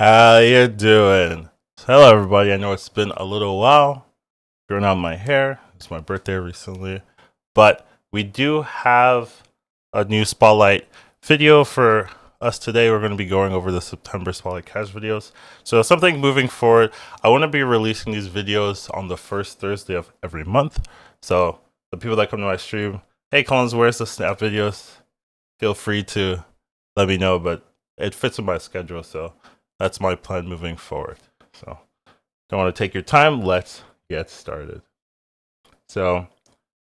How you doing? Hello, everybody. I know it's been a little while. Growing out my hair. It's my birthday recently, but we do have a new spotlight video for us today. We're going to be going over the September spotlight cast videos. So something moving forward, I want to be releasing these videos on the first Thursday of every month. So the people that come to my stream, hey Collins, where's the snap videos? Feel free to let me know, but it fits in my schedule, so that's my plan moving forward. So don't want to take your time. Let's get started. So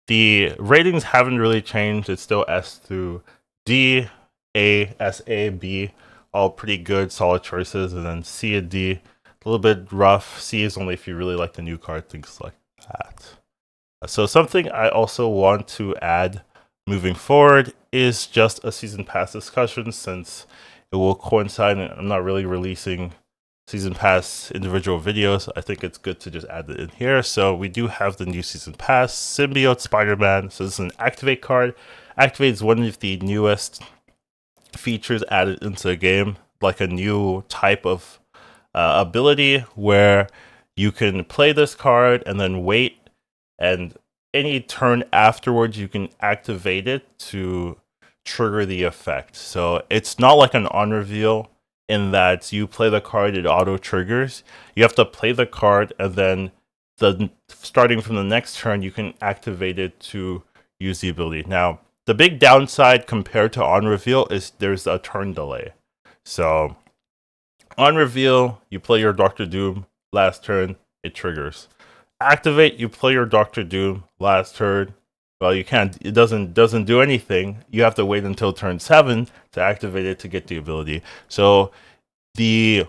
the ratings haven't really changed. It's still S through D, A, S, A, B, all pretty good, solid choices, and then C and D, a little bit rough. C is only if you really like the new card, things like that. So something I also want to add moving forward is just a season pass discussion, since it will coincide, and I'm not really releasing season pass individual videos. I think it's good to just add it in here. So we do have the new season pass, Symbiote Spider-Man. So this is an activate card. Activate is one of the newest features added into the game, like a new type of ability where you can play this card and then wait, and any turn afterwards you can activate it to trigger the effect. So it's not like an on reveal in that you play the card, it auto triggers. You have to play the card, and then starting from the next turn you can activate it to use the ability. Now the big downside compared to on reveal is there's a turn delay. So on reveal, you play your Doctor Doom, last turn it triggers. Activate, you play your Doctor Doom, last turn, well, you can't. It doesn't do anything. You have to wait until turn 7 to activate it to get the ability. So the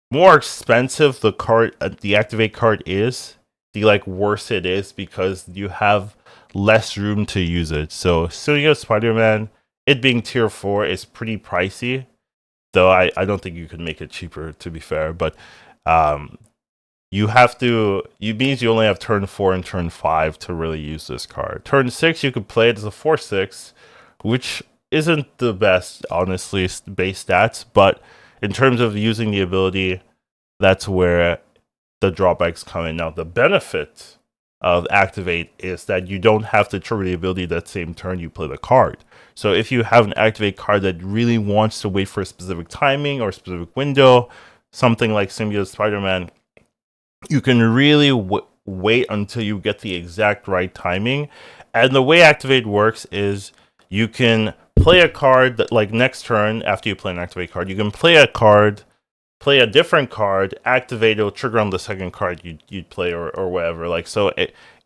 more expensive the card, the activate card is, the worse it is, because you have less room to use it. So Symbiote Spider-Man, it being tier 4, is pretty pricey. Though I don't think you could make it cheaper, to be fair. But you means you only have turn 4 and turn 5 to really use this card. Turn 6, you could play it as a 4/6, which isn't the best, honestly, base stats, but in terms of using the ability, that's where the drawbacks come in. Now, the benefit of Activate is that you don't have to trigger the ability that same turn you play the card. So if you have an Activate card that really wants to wait for a specific timing or a specific window, something like Symbiote Spider-Man, you can really wait until you get the exact right timing. And the way Activate works is you can play a card that, next turn, after you play an Activate card, you can play a card, play a different card, activate, it'll trigger on the second card you'd play, or whatever. So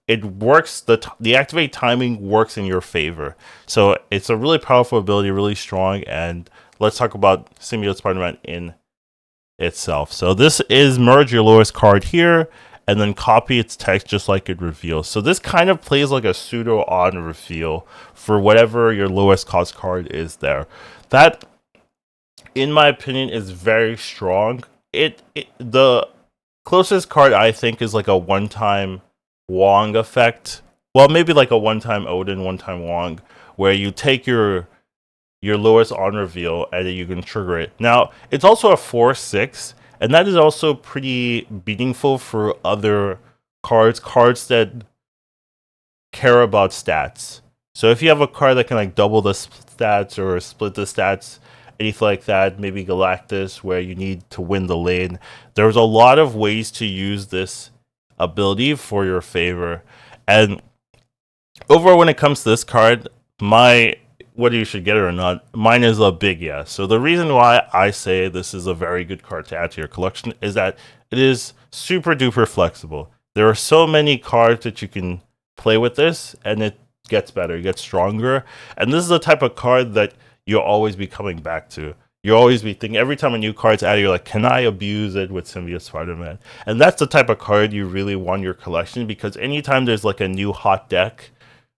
it works, the Activate timing works in your favor. So it's a really powerful ability, really strong. And let's talk about Symbiote Spider-Man in itself. So this is merge your lowest card here, and then copy its text just like it reveals. So this kind of plays like a pseudo on reveal for whatever your lowest cost card is there. That, in my opinion, is very strong. The closest card I think is like a one-time Wong effect. Well, maybe like a one-time Odin, one-time Wong, where you take your lowest on reveal and then you can trigger it. Now, it's also a 4/6, and that is also pretty meaningful for other cards that care about stats. So if you have a card that can double the stats or split the stats, anything like that, maybe Galactus, where you need to win the lane, there's a lot of ways to use this ability for your favor. And overall, when it comes to this card, whether you should get it or not, mine is a big yes. So the reason why I say this is a very good card to add to your collection is that it is super duper flexible. There are so many cards that you can play with this, and it gets better, it gets stronger. And this is the type of card that you'll always be coming back to. You'll always be thinking, every time a new card's added, you're like, can I abuse it with Symbiote Spider-Man? And that's the type of card you really want in your collection, because anytime there's a new hot deck,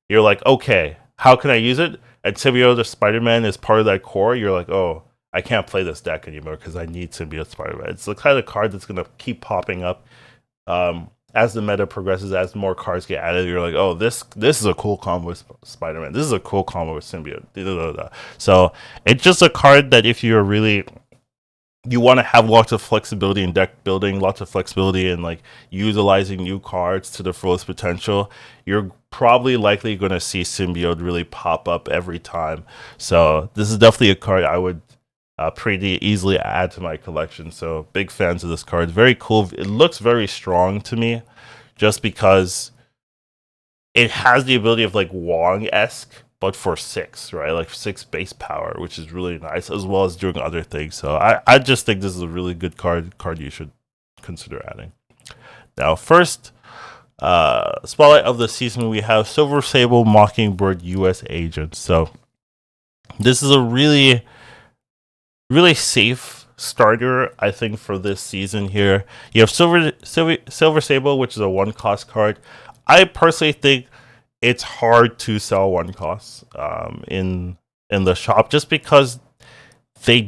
you're like, okay, how can I use it? And Symbiote Spider-Man is part of that core. You're like, oh, I can't play this deck anymore because I need Symbiote Spider-Man. It's the kind of card that's going to keep popping up as the meta progresses, as more cards get added. You're like, oh, this is a cool combo with Spider-Man. This is a cool combo with Symbiote. So it's just a card that if you're really you want to have lots of flexibility in deck building, lots of flexibility in like utilizing new cards to the fullest potential, you're probably likely going to see Symbiote really pop up every time. So this is definitely a card I would pretty easily add to my collection. So big fans of this card. Very cool. It looks very strong to me, just because it has the ability of like Wong-esque, but for 6, right? Like 6 base power, which is really nice, as well as doing other things. So I just think this is a really good card you should consider adding. Now, first spotlight of the season, we have Silver Sable Mockingbird US Agent. So this is a really, really safe starter, I think, for this season here. You have Silver Sable, which is a 1-cost card. I personally think it's hard to sell 1-costs in the shop, just because you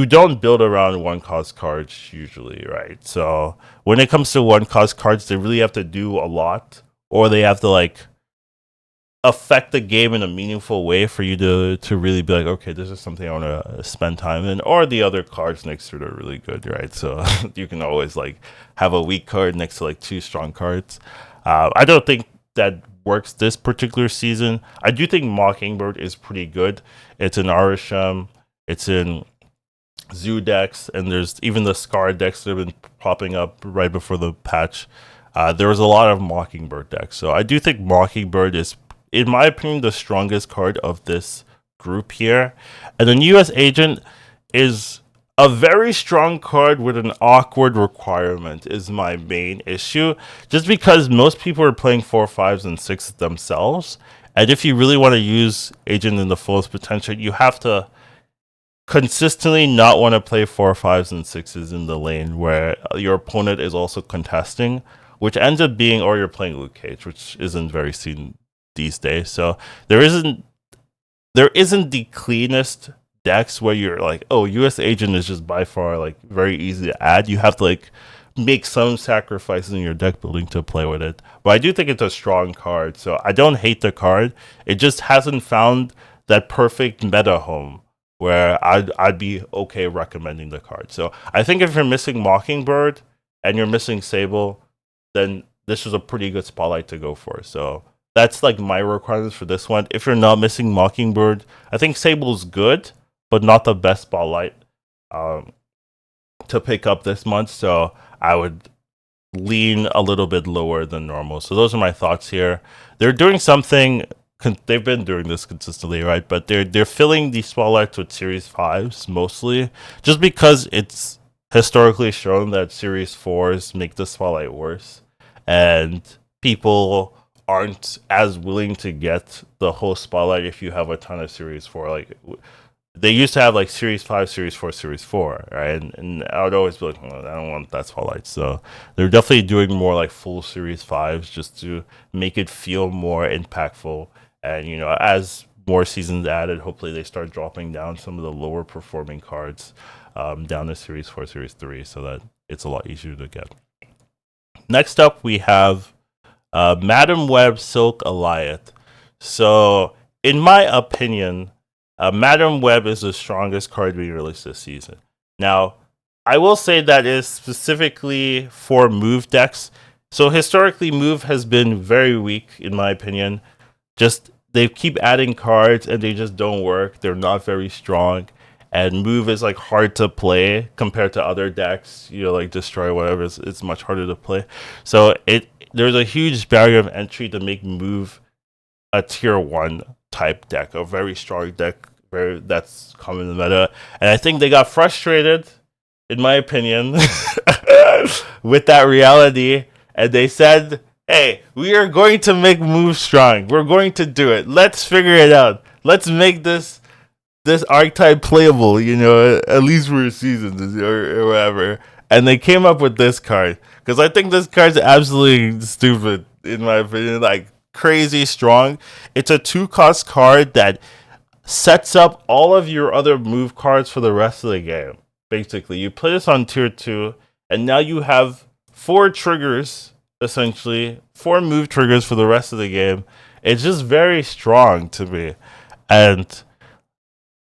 don't build around 1-cost cards usually, right? So when it comes to 1-cost cards, they really have to do a lot, or they have to like affect the game in a meaningful way for you to really be like, okay, this is something I want to spend time in. Or the other cards next to it are really good, right? So you can always like have a weak card next to like 2 strong cards. I don't think that works this particular season. I do think Mockingbird is pretty good. It's in Arisham, it's in Zoo decks, and there's even the Scar decks that have been popping up right before the patch. There was a lot of Mockingbird decks, so I do think Mockingbird is, in my opinion, the strongest card of this group here. And then US Agent is a very strong card with an awkward requirement, is my main issue. Just because most people are playing 4, 5s, and 6s themselves. And if you really want to use Agent in the fullest potential, you have to consistently not want to play 4, 5s, and 6s in the lane where your opponent is also contesting, which ends up being, or you're playing Luke Cage, which isn't very seen these days. So there isn't the cleanest decks where you're like, oh, US Agent is just by far like very easy to add. You have to like make some sacrifices in your deck building to play with it. But I do think it's a strong card, so I don't hate the card. It just hasn't found that perfect meta home where I'd be okay recommending the card. So I think if you're missing Mockingbird and you're missing Sable, then this is a pretty good spotlight to go for. So that's like my requirements for this one. If you're not missing Mockingbird, I think Sable's good, but not the best spotlight to pick up this month. So I would lean a little bit lower than normal. So those are my thoughts here. They're doing something. They've been doing this consistently, right? But they're filling these spotlights with Series 5s mostly, just because it's historically shown that Series 4s make the spotlight worse, and people aren't as willing to get the whole spotlight if you have a ton of Series 4. Like they used to have like Series 5, Series 4, Series 4, right? And I would always be like, oh, I don't want that spotlight. So they're definitely doing more like full Series 5s just to make it feel more impactful. And, you know, as more seasons added, hopefully they start dropping down some of the lower performing cards down to Series 4, Series 3, so that it's a lot easier to get. Next up, we have Madam Web Silk Alliance. So, in my opinion, Madam Web is the strongest card being released this season. Now, I will say that is specifically for move decks. So, historically, move has been very weak, in my opinion. Just they keep adding cards and they just don't work. They're not very strong, and move is like hard to play compared to other decks. You know, like destroy whatever. It's much harder to play. So there's a huge barrier of entry to make move a tier 1 type deck, a very strong deck, that's common in the meta. And I think they got frustrated, in my opinion, with that reality, and they said, hey, we are going to make moves strong. We're going to do it. Let's figure it out. Let's make this archetype playable, you know, at least for a season or whatever. And they came up with this card, because I think this card's absolutely stupid, in my opinion. Like, crazy strong. It's a 2-cost card that sets up all of your other move cards for the rest of the game. Basically, you play this on tier 2, and now you have 4 triggers, essentially 4 move triggers for the rest of the game. It's just very strong to me. And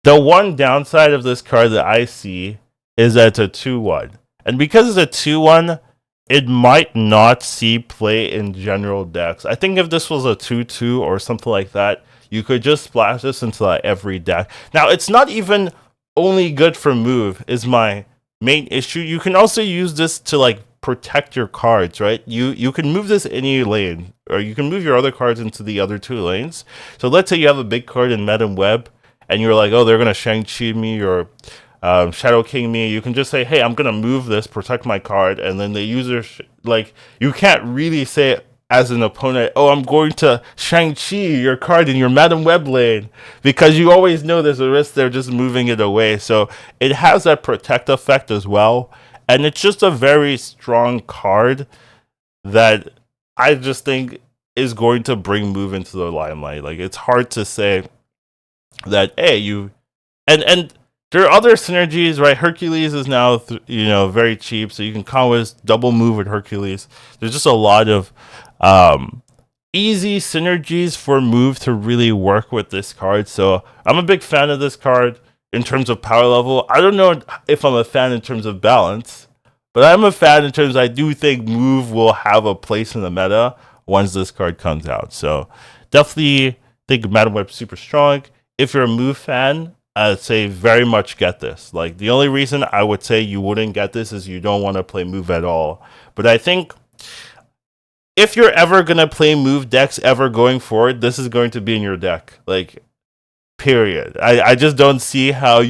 the one downside of this card that I see is that it's a 2-1. And because it's a 2-1, it might not see play in general decks. I think if this was a 2-2 or something like that, you could just splash this into like every deck. Now, it's not even only good for move, is my main issue. You can also use this to like protect your cards, right? You can move this any lane, or you can move your other cards into the other 2 lanes. So let's say you have a big card in Madam Web, and you're like, oh, they're gonna Shang-Chi me or Shadow King me. You can just say, hey, I'm gonna move this, protect my card, and then the user like, you can't really say as an opponent, oh, I'm going to Shang-Chi your card in your Madam Web lane, because you always know there's a risk they're just moving it away. So it has that protect effect as well, and it's just a very strong card that I just think is going to bring move into the limelight. Like, it's hard to say that, hey, you and there are other synergies, right? Hercules is now very cheap, so you can always double move with Hercules. There's just a lot of easy synergies for move to really work with this card. So I'm a big fan of this card in terms of power level. I don't know if I'm a fan in terms of balance, but I'm a fan in terms I do think move will have a place in the meta once this card comes out. So definitely think Madam Web's super strong. If you're a move fan, I'd say very much get this. Like, the only reason I would say you wouldn't get this is you don't want to play move at all. But I think if you're ever going to play move decks ever going forward, this is going to be in your deck. Like, period. I just don't see how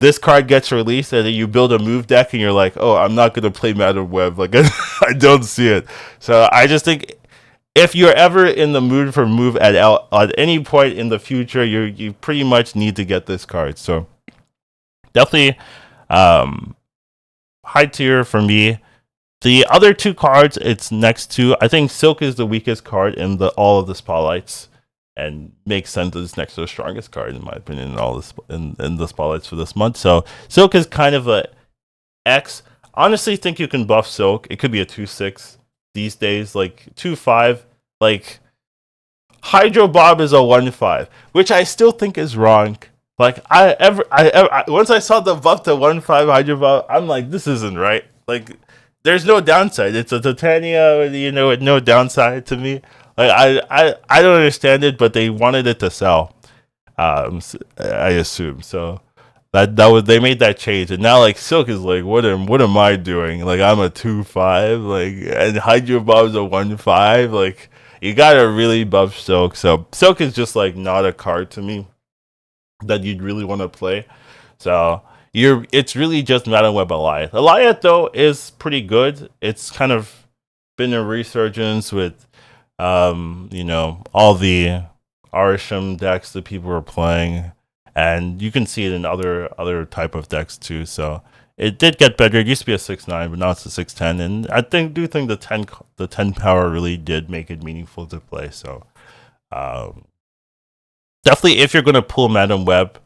this card gets released and then you build a move deck and you're like, oh, I'm not going to play Madam Web. Like, I don't see it. So I just think if you're ever in the mood for move at any point in the future, you pretty much need to get this card. So definitely high tier for me. The other 2 cards it's next to, I think Silk is the weakest card in all of the spotlights, and makes sense that it's next to the strongest card in my opinion in all this in the spotlights for this month. So Silk is kind of a X. Honestly, think you can buff Silk. It could be a 2/6 these days, like 2/5. Like, Hydro Bob is a 1/5, which I still think is wrong. Like, I once I saw the buff to 1/5 Hydro Bob, I'm like, this isn't right. Like, there's no downside. It's a Titania, with no downside to me. Like, I don't understand it, but they wanted it to sell. I assume so. They made that change, and now like Silk is like, what am I doing? Like, I'm a 2/5, like, and Hydro Bob's a 1/5. Like, you gotta really buff Silk. So Silk is just like not a card to me that you'd really want to play. So it's really just Madam Web Alliath. Alliath though is pretty good. It's kind of been a resurgence with all the Arisham decks that people are playing, and you can see it in other type of decks too. So it did get better. It used to be a 6/9, but now it's a 6/10, and I think the 10 power really did make it meaningful to play. So definitely, if you're gonna pull Madam Web,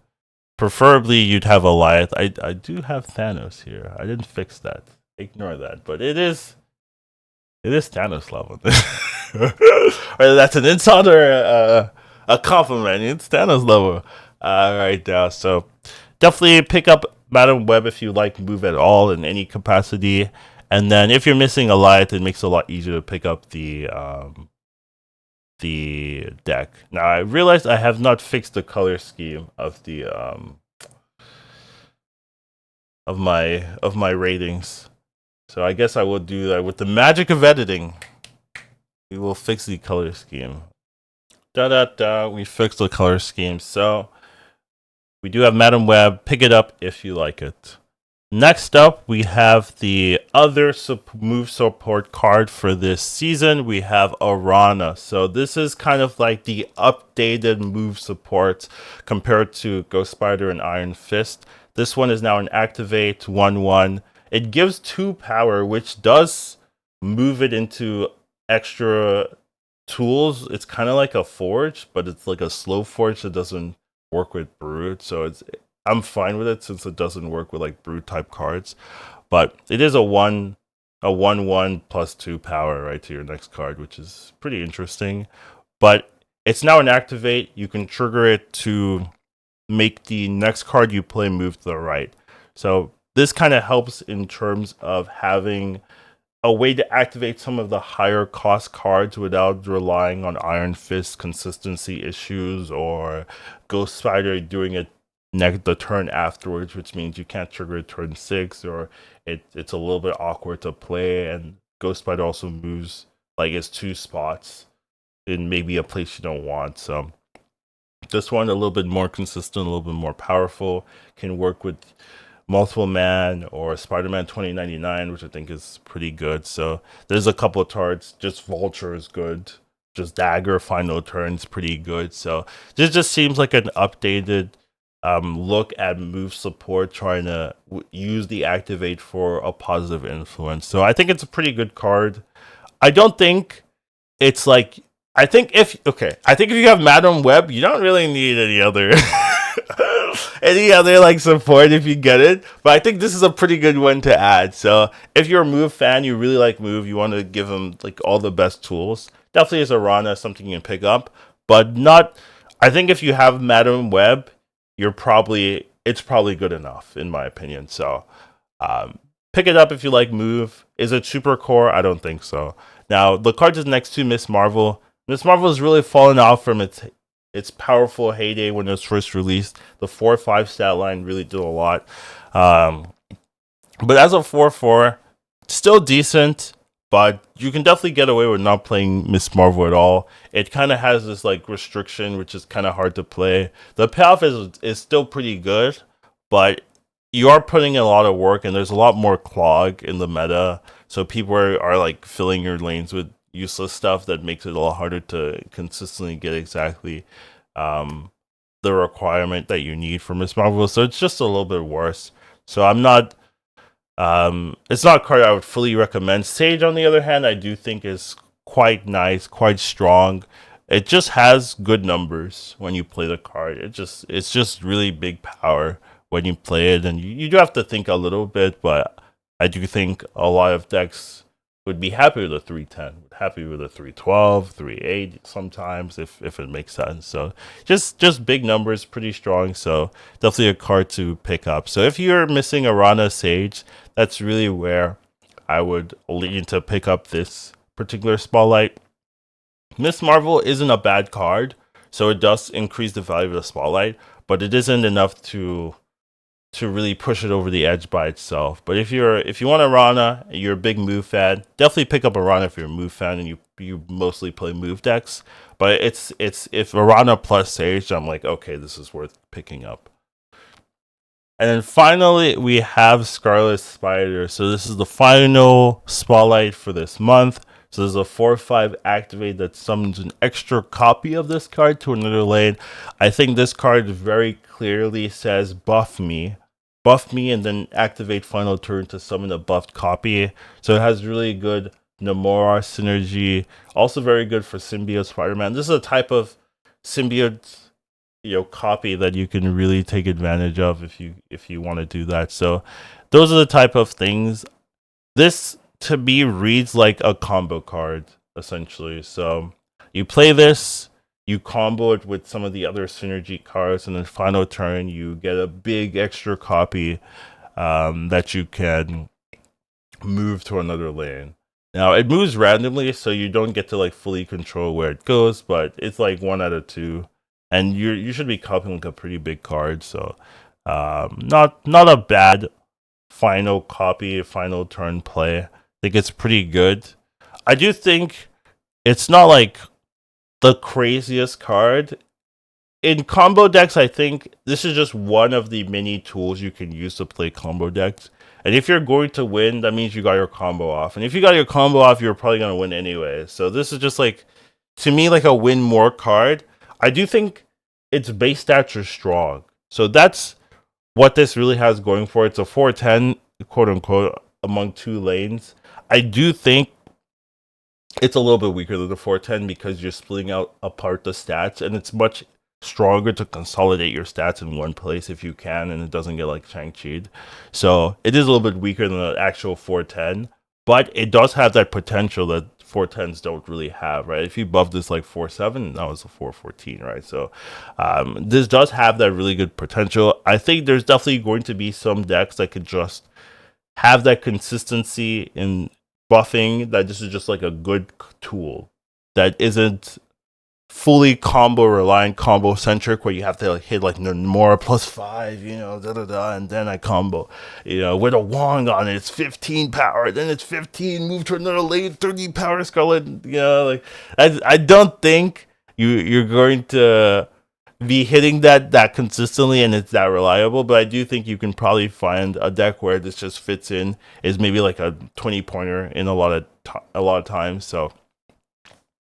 preferably you'd have Alliath. I do have Thanos here. I didn't fix that. Ignore that. But it is Thanos level. Or that's an insult or a compliment. It's Thanos level right now. So definitely pick up Madam Web if you like move at all in any capacity. And then if you're missing Alliath, it makes it a lot easier to pick up the deck. Now I realized I have not fixed the color scheme of the of my ratings. So I guess I will do that with the magic of editing. We will fix the color scheme. We fixed the color scheme. So we do have Madam Web. Pick it up if you like it. Next up, we have the other move support card for this season. We have Arana. So this is kind of like the updated move support compared to Ghost Spider and Iron Fist. This one is now an activate 1/1. It gives 2 power, which does move it into extra tools. It's kind of like a forge, but it's like a slow forge that doesn't work with Brood. So I'm fine with it since it doesn't work with like Brood type cards. But it is a 1/1 plus 2 power right to your next card, which is pretty interesting. But it's now an activate. You can trigger it to make the next card you play move to the right. So this kind of helps in terms of having a way to activate some of the higher cost cards without relying on Iron Fist consistency issues or Ghost Spider doing it the turn afterwards, which means you can't trigger turn 6, or it's a little bit awkward to play. And Ghost Spider also moves like it's 2 spots in maybe a place you don't want. So this one a little bit more consistent, a little bit more powerful, can work with Multiple Man or Spider-Man 2099, which I think is pretty good. So there's a couple of cards. Just Vulture is good. Just Dagger Final Turn's pretty good. So this just seems like an updated look at move support, trying to use the activate for a positive influence. So I think it's a pretty good card. I don't think it's like, I think if you have Madam Web, you don't really need any other any other like support if you get it. But I think this is a pretty good one to add. So if you're a Move fan, you really like Move, you want to give them like all the best tools, definitely is Arana something you can pick up. But not, I think if you have Madam Web, it's probably good enough in my opinion. So pick it up if you like Move. Is it super core? I don't think so. Now the card is next to Miss Marvel. Miss Marvel has really fallen off from its powerful heyday when it was first released. The 4/5 stat line really did a lot. But as a 4/4, still decent, but you can definitely get away with not playing Miss Marvel at all. It kind of has this like restriction, which is kind of hard to play. The payoff is still pretty good, but you are putting in a lot of work, and there's a lot more clog in the meta. So people are like filling your lanes with useless stuff that makes it a lot harder to consistently get exactly the requirement that you need for Miss Marvel. So it's just a little bit worse. So I'm not it's not a card I would fully recommend. Sage, on the other hand, I do think is quite nice, quite strong. It just has good numbers when you play the card. It's just really big power when you play it, and you do have to think a little bit, but I do think a lot of decks would be happy with a 310, happy with a 312, 38 sometimes if it makes sense. So just big numbers, pretty strong. So definitely a card to pick up. So if you're missing Arana Sage, that's really where I would lean to pick up this particular Spotlight. Miss Marvel isn't a bad card, so it does increase the value of the Spotlight, but it isn't enough to really push it over the edge by itself. But if you want Arana, you're a big Move fan, definitely pick up Arana if you're a Move fan and you mostly play Move decks. But it's if Arana plus Sage, I'm like, okay, this is worth picking up. And then finally, we have Scarlet Spider. So this is the final Spotlight for this month. So there's a 4/5 activate that summons an extra copy of this card to another lane. I think this card very clearly says buff me, and then activate final turn to summon a buffed copy. So it has really good Namora synergy. Also very good for Symbiote Spider-Man. This is a type of Symbiote copy that you can really take advantage of if you want to do that. So those are the type of things. This to me reads like a combo card essentially. So you play this, you combo it with some of the other synergy cards, and then final turn you get a big extra copy that you can move to another lane. Now it moves randomly, so you don't get to like fully control where it goes, but it's like 1 out of 2, and you should be copying like a pretty big card. So not a bad final copy, final turn play. I think it's pretty good. I do think it's not like the craziest card. In combo decks, I think this is just one of the many tools you can use to play combo decks. And if you're going to win, that means you got your combo off. And if you got your combo off, you're probably going to win anyway. So this is just like, to me, like a win more card. I do think its base stats are strong. So that's what this really has going for it. It's a 410, quote unquote, among 2 lanes. I do think it's a little bit weaker than the 410 because you're splitting out apart the stats, and it's much stronger to consolidate your stats in one place if you can, and it doesn't get like Shang-Chi'd. So it is a little bit weaker than the actual 410, but it does have that potential that 410s don't really have, right? If you buff this like 4-7, that was a 414, right? So this does have that really good potential. I think there's definitely going to be some decks that could just have that consistency in buffing, that this is just like a good tool that isn't fully combo reliant, combo centric, where you have to like hit like more +5, you know, and then I combo, you know, with a Wong on it, it's 15 power, then it's 15, move to another lane, 30 power Scarlet, you know, like I don't think you're going to be hitting that consistently and it's that reliable, but I do think you can probably find a deck where this just fits in, is maybe like a 20 pointer in a lot of times. So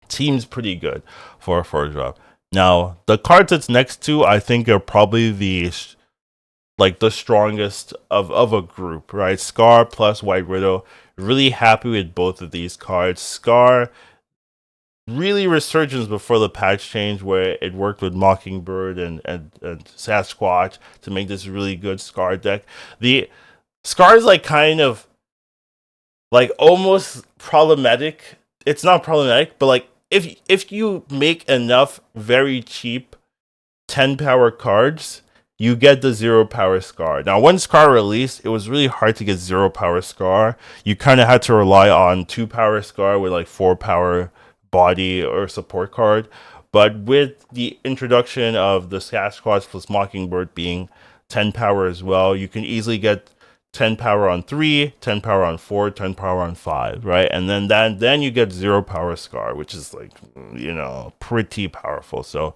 seems pretty good for a 4-drop. Now the cards it's next to, I think, are probably the strongest of a group, right? Scar plus White Widow. Really happy with both of these cards. Scar really resurgence before the patch change, where it worked with Mockingbird and Sasquatch to make this really good Scar deck. The Scar is like kind of like almost problematic. It's not problematic, but like if you make enough very cheap 10 power cards, you get the 0 power Scar. Now, when Scar released, it was really hard to get 0 power Scar. You kind of had to rely on 2 power Scar with like 4 power body or support card. But with the introduction of the Sasquatch plus Mockingbird being 10 power as well, you can easily get 10 power on 3, 10 power on 4, 10 power on 5, right? And then you get 0 power Scar, which is like, you know, pretty powerful. So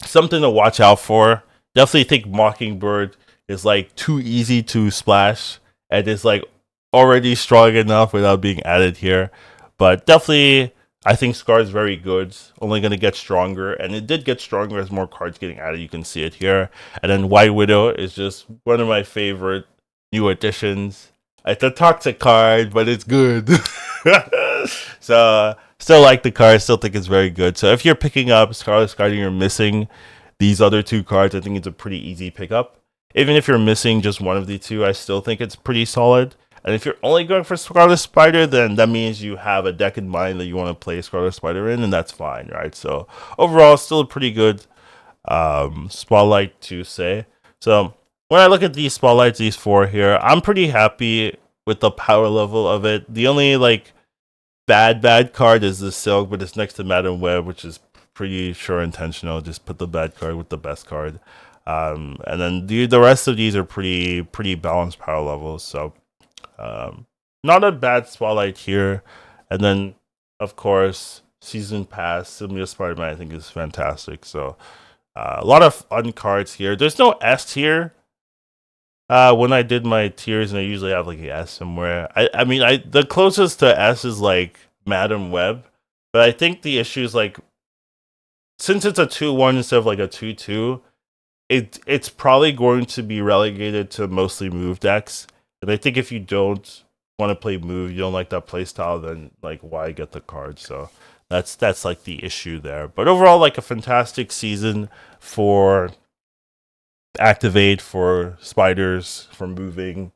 something to watch out for. Definitely think Mockingbird is like too easy to splash and is like already strong enough without being added here. But definitely, I think Scar is very good. Only going to get stronger. And it did get stronger as more cards getting added. You can see it here. And then White Widow is just one of my favorite new additions. It's a toxic card, but it's good. So, still like the card. Still think it's very good. So, if you're picking up Scarlet Scarlet and you're missing these other 2 cards, I think it's a pretty easy pickup. Even if you're missing just one of the 2, I still think it's pretty solid. And if you're only going for Scarlet Spider, then that means you have a deck in mind that you want to play Scarlet Spider in, and that's fine, right? So overall, still a pretty good spotlight to say. So when I look at these spotlights, these 4 here, I'm pretty happy with the power level of it. The only like bad card is the Silk, but it's next to Madam Web, which is pretty sure intentional. Just put the bad card with the best card. And then the rest of these are pretty balanced power levels. So not a bad spotlight here. And then, of course, Season Pass, Symbiote Spider-Man, I think is fantastic. So a lot of fun cards here. There's no S tier. When I did my tiers, and I usually have like an S somewhere. I mean, the closest to S is like Madam Web. But I think the issue is like, since it's a 2-1 instead of like a 2-2, it's probably going to be relegated to mostly move decks. And I think if you don't want to play move, you don't like that playstyle, then like why get the card? So that's like the issue there. But overall, like a fantastic season for Activate, for spiders, for moving,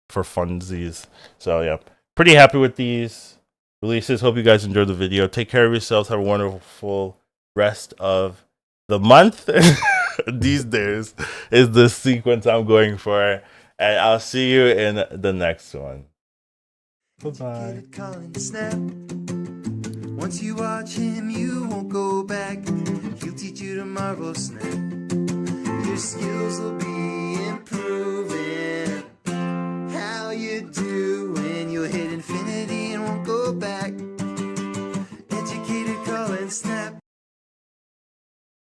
for funsies. So yeah, pretty happy with these releases. Hope you guys enjoyed the video. Take care of yourselves. Have a wonderful rest of the month. These days is the sequence I'm going for. And I'll see you in the next one. Bye-bye. Once you watch him, you won't go back. He'll teach you to marvel snap.